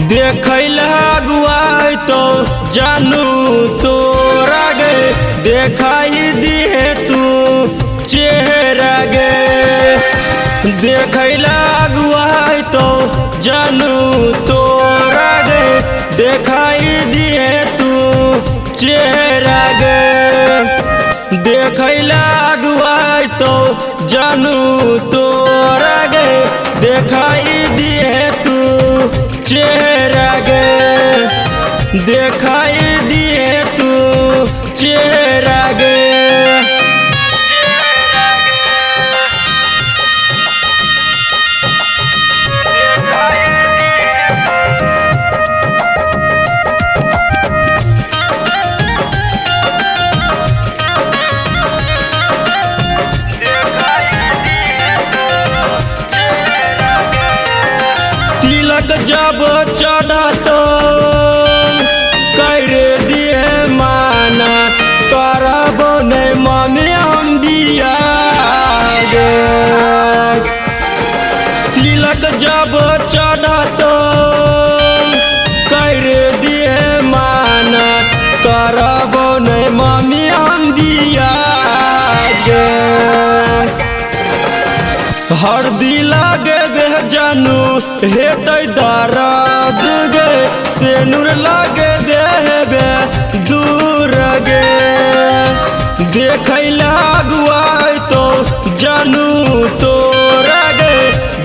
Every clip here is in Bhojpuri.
देखैला अगुआई तो जानू तोरा गे देखाई दिहे तू चेहरा गे। देखैला अगुआई तो जानू तोरा गे देखाई दिहे तू चेहरा गे। देखैला अगुआई तो जानू तोरा गे देखाई दिहे तू चेहरा गे। देखाई दिए तू चेहरा गे। तिलक जब चढ़ा तो कर दिए माना करबो नहीं मम्मी हम दिया गे। तिलक जब चढ़ा तो कर दिए माना करबो नहीं मम्मी हम दिया गे। हरदी लागे बे जानू हेतै दर्द गे सेनुर लागे देबे दूर गे। देखैला अगुआई तो जानू तोरा गे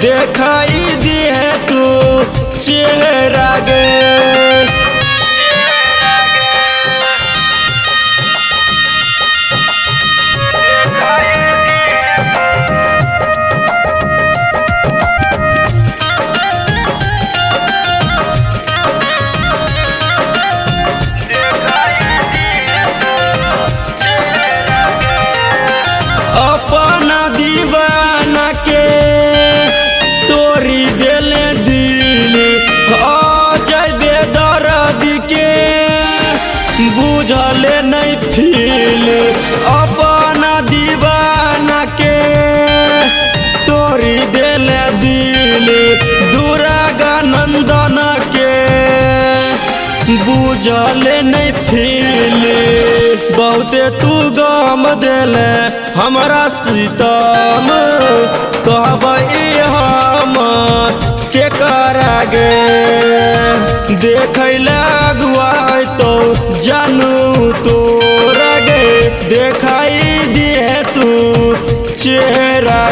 देखाई दिहे तू चेहरा गे। अपना दीवाना के तोरी देले दिल आ जाबे दर्द के बुझले नहीं फील। अपना दीवाना के तोरी देले दिल दुर्गा नंदन के बुझले नहीं फील। बहुते तू गम देले हमरा सीतम कहबै हम के करा गे। देखैला अगुआई तो जानू तोरा गे देखाई दिहे तू चेहरा